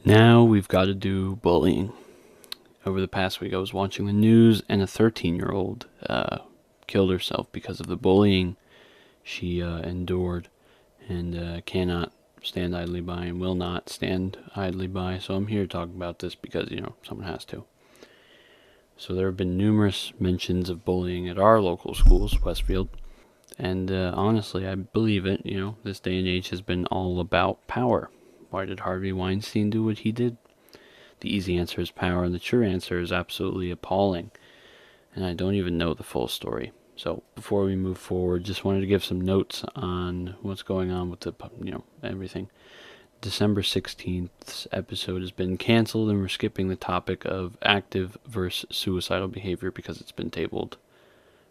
Now we've got to do bullying. Over the past week, I was watching the news, and a 13-year-old killed herself because of the bullying she endured, and cannot stand idly by and will not stand idly by. So I'm here to talk about this because, someone has to. So there have been numerous mentions of bullying at our local schools, Westfield, and honestly, I believe it. This day and age has been all about power. Why did Harvey Weinstein do what he did? The easy answer is power, and the true answer is absolutely appalling. And I don't even know the full story. So before we move forward, just wanted to give some notes on what's going on with everything. December 16th's episode has been canceled, and we're skipping the topic of active versus suicidal behavior because it's been tabled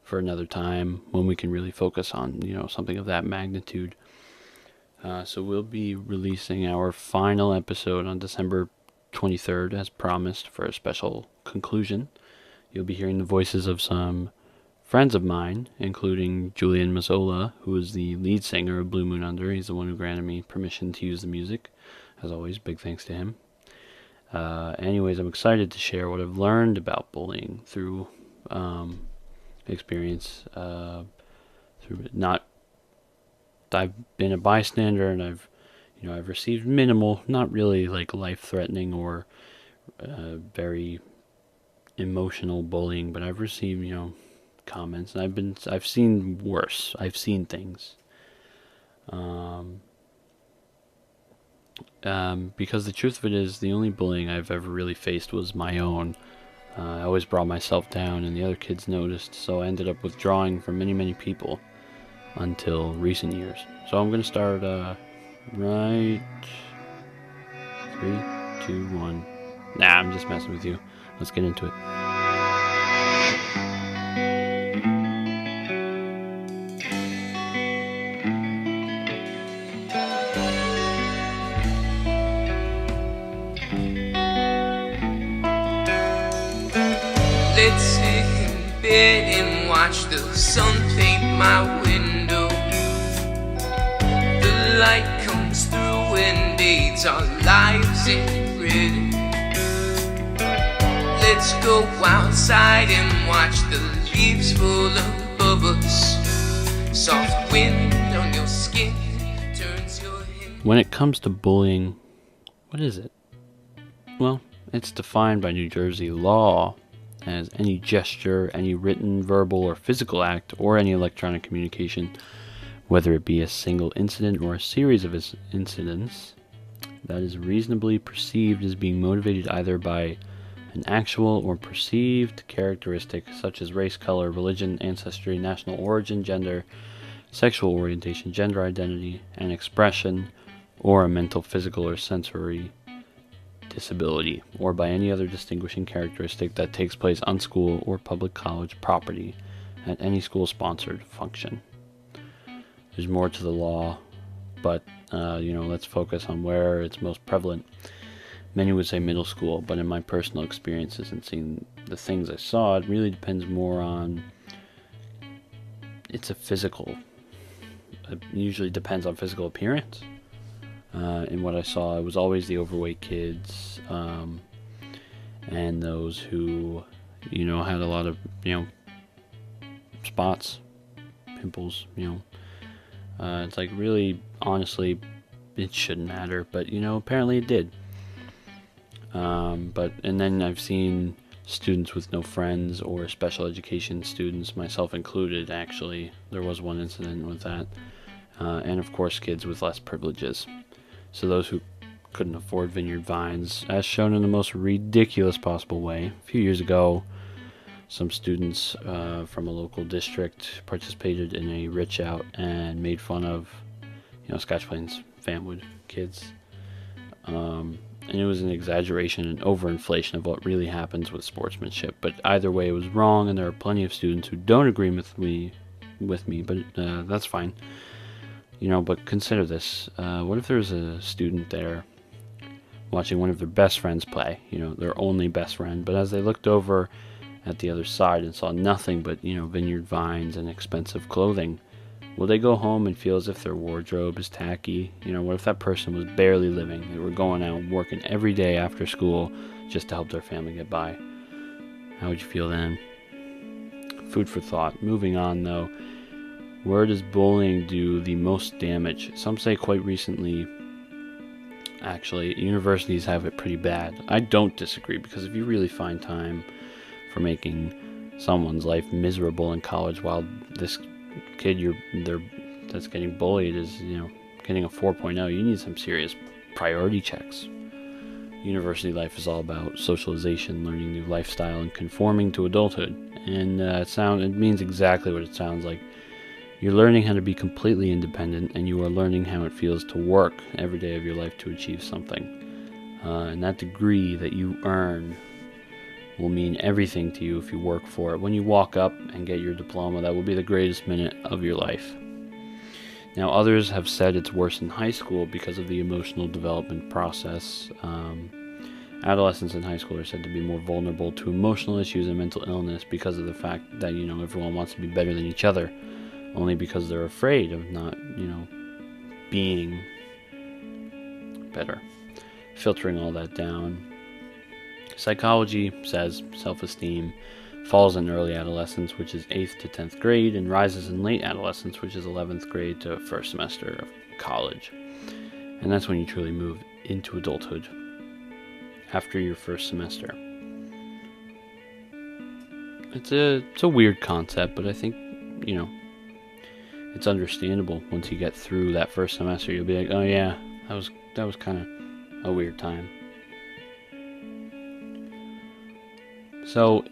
for another time when we can really focus on, something of that magnitude. So we'll be releasing our final episode on December 23rd, as promised, for a special conclusion. You'll be hearing the voices of some friends of mine, including Julian Mazzola, who is the lead singer of Blue Moon Under. He's the one who granted me permission to use the music. As always, big thanks to him. Anyways, I'm excited to share what I've learned about bullying through experience. I've been a bystander, and I've received minimal, not really like life-threatening or very emotional bullying, but I've received, comments, and I've seen worse. I've seen things. Because the truth of it is, the only bullying I've ever really faced was my own. I always brought myself down, and the other kids noticed, so I ended up withdrawing from many, many people until recent years. So I'm going to start right 3, 2, 1. Nah, I'm just messing with you. Let's get into it. Let's sit in bed and watch the sun paint my window. The light comes through and bathes our lives in red. Let's go outside and watch the leaves fall above us. Soft wind on your skin turns your head. When it comes to bullying, what is it? Well, it's defined by New Jersey law as any gesture, any written, verbal, or physical act, or any electronic communication, whether it be a single incident or a series of incidents, that is reasonably perceived as being motivated either by an actual or perceived characteristic such as race, color, religion, ancestry, national origin, gender, sexual orientation, gender identity, and expression, or a mental, physical, or sensory disability, or by any other distinguishing characteristic that takes place on school or public college property at any school-sponsored function. There's more to the law, but let's focus on where it's most prevalent. Many would say middle school, but in my personal experiences and seeing the things I saw, it really depends more on, it usually depends on physical appearance. In what I saw, it was always the overweight kids, and those who, had a lot of, spots, pimples, it's like, really, honestly, it shouldn't matter, but, apparently it did. And then I've seen students with no friends, or special education students, myself included, actually. There was one incident with that. And of course, kids with less privileges. So those who couldn't afford Vineyard Vines, as shown in the most ridiculous possible way. A few years ago, some students from a local district participated in a rich out and made fun of, Scotch Plains Fanwood kids. And it was an exaggeration and overinflation of what really happens with sportsmanship. But either way, it was wrong, and there are plenty of students who don't agree with me, but that's fine. But consider this. What if there's a student there watching one of their best friends play, their only best friend, but as they looked over at the other side and saw nothing but, Vineyard Vines and expensive clothing, Will they go home and feel as if their wardrobe is tacky? What if that person was barely living? They were going out and working every day after school just to help their family get by. How would you feel then? Food for thought. Moving on, though. Where does bullying do the most damage? Some say quite recently, actually, universities have it pretty bad. I don't disagree, because if you really find time for making someone's life miserable in college while this kid that's getting bullied is getting a 4.0, you need some serious priority checks. University life is all about socialization, learning new lifestyle, and conforming to adulthood. And it means exactly what it sounds like. You're learning how to be completely independent, and you are learning how it feels to work every day of your life to achieve something. And that degree that you earn will mean everything to you if you work for it. When you walk up and get your diploma, that will be the greatest minute of your life. Now, others have said it's worse in high school because of the emotional development process. Adolescents in high school are said to be more vulnerable to emotional issues and mental illness because of the fact that, everyone wants to be better than each other, only because they're afraid of not, being better. Filtering all that down. Psychology says self-esteem falls in early adolescence, which is 8th to 10th grade, and rises in late adolescence, which is 11th grade to first semester of college. And that's when you truly move into adulthood, after your first semester. It's a weird concept, but I think, it's understandable. Once you get through that first semester, you'll be like, oh yeah, that was kind of a weird time. So,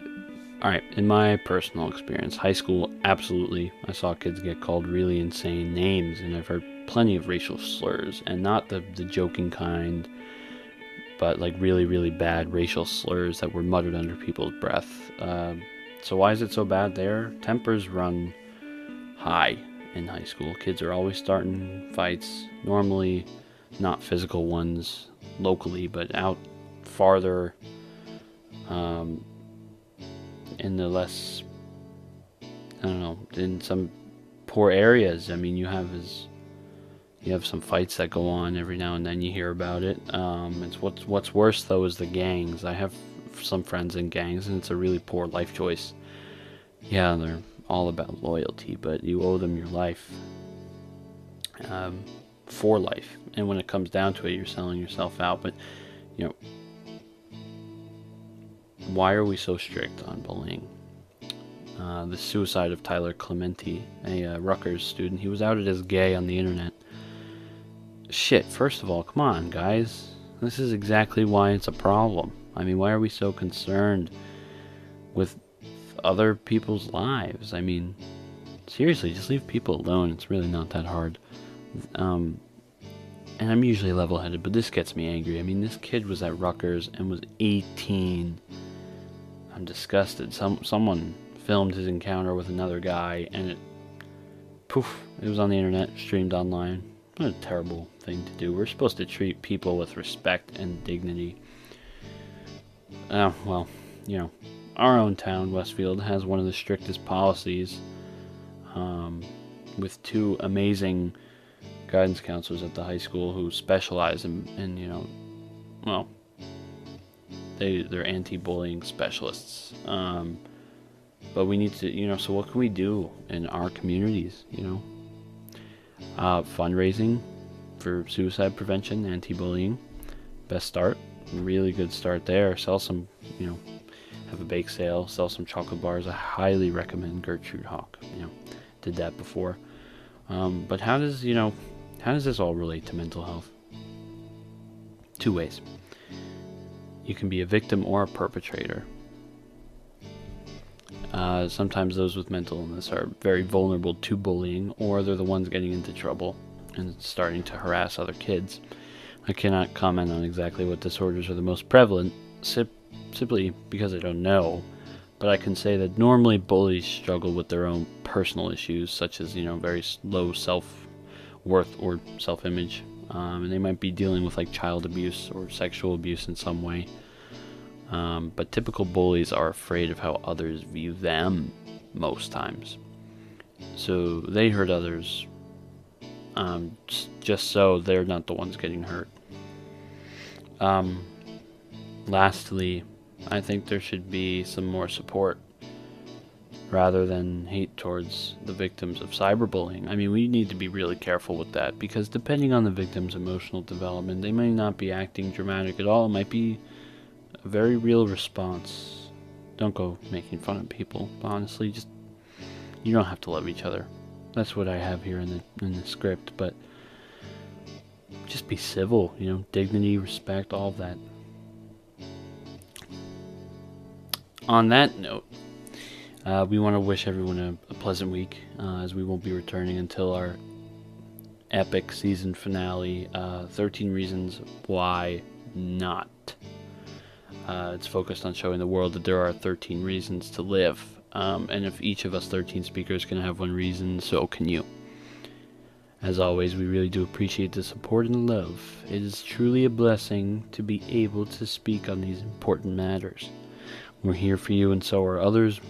alright, in my personal experience, high school, absolutely, I saw kids get called really insane names, and I've heard plenty of racial slurs, and not the joking kind, but like really, really bad racial slurs that were muttered under people's breath. So why is it so bad there? Tempers run high in high school. Kids are always starting fights, normally not physical ones locally, but out farther, in the less, in some poor areas. I mean, you have some fights that go on every now and then. You hear about it. It's what's worse though is the gangs. I have some friends in gangs, and it's a really poor life choice. Yeah, they're all about loyalty, but you owe them your life, for life. And when it comes down to it, you're selling yourself out. But why are we so strict on bullying? The suicide of Tyler Clementi, a Rutgers student, he was outed as gay on the internet. Shit, first of all, come on, guys. This is exactly why it's a problem. I mean, why are we so concerned with other people's lives? I mean, seriously, just leave people alone. It's really not that hard. And I'm usually level-headed, but this gets me angry. I mean, this kid was at Rutgers and was 18. I'm disgusted. Someone filmed his encounter with another guy, and it was on the internet, streamed online. What a terrible thing to do. We're supposed to treat people with respect and dignity. Well, our own town, Westfield, has one of the strictest policies, with two amazing guidance counselors at the high school who specialize in they're anti-bullying specialists. But we need to, so what can we do in our communities, fundraising for suicide prevention, anti-bullying, best start, really good start there. Sell some, have a bake sale, sell some chocolate bars. I highly recommend Gertrude Hawk, did that before. But how does this all relate to mental health? Two ways. You can be a victim or a perpetrator. Sometimes those with mental illness are very vulnerable to bullying, or they're the ones getting into trouble and starting to harass other kids. I cannot comment on exactly what disorders are the most prevalent, simply because I don't know, but I can say that normally bullies struggle with their own personal issues, such as, very low self-worth or self-image, and they might be dealing with like child abuse or sexual abuse in some way. But typical bullies are afraid of how others view them most times. so they hurt others, just so they're not the ones getting hurt. Lastly, I think there should be some more support rather than hate towards the victims of cyberbullying. I mean, we need to be really careful with that, because depending on the victim's emotional development, they may not be acting dramatic at all. It might be a very real response. Don't go making fun of people. Honestly, just, you don't have to love each other. That's what I have here in the script, but just be civil, dignity, respect, all of that. On that note, we want to wish everyone a pleasant week, as we won't be returning until our epic season finale, 13 Reasons Why Not. It's focused on showing the world that there are 13 reasons to live, and if each of us 13 speakers can have one reason, so can you. As always, we really do appreciate the support and love. It is truly a blessing to be able to speak on these important matters. We're here for you, and so are others.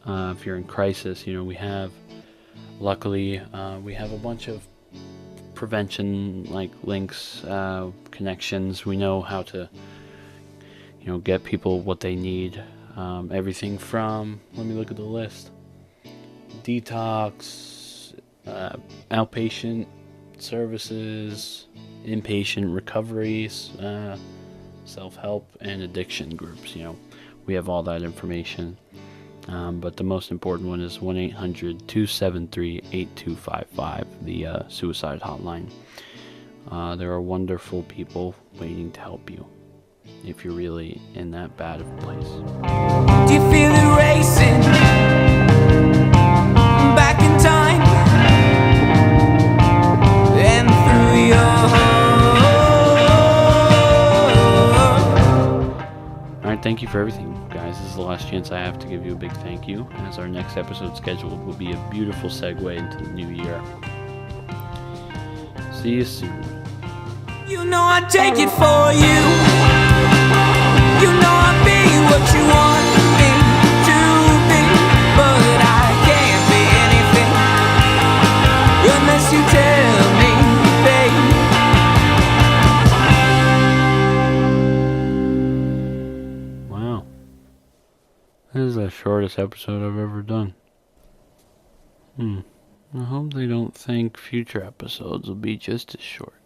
If you're in crisis, we have, luckily, we have a bunch of prevention links, connections. We know how to, get people what they need. Everything from, let me look at the list, detox, outpatient services, inpatient recoveries, self-help, and addiction groups. We have all that information. But the most important one is 1-800-273-8255, the suicide hotline. There are wonderful people waiting to help you if you're really in that bad of a place. Do you feel it racing back in time and through your heart? Alright, thank you for everything, guys. This is the last chance I have to give you a big thank you, as our next episode scheduled will be a beautiful segue into the new year. See you soon. You know I'd take it for you. You know I'll be what you want me to be, but I can't be anything unless you tell me, babe. Wow. This is the shortest episode I've ever done. I hope they don't think future episodes will be just as short.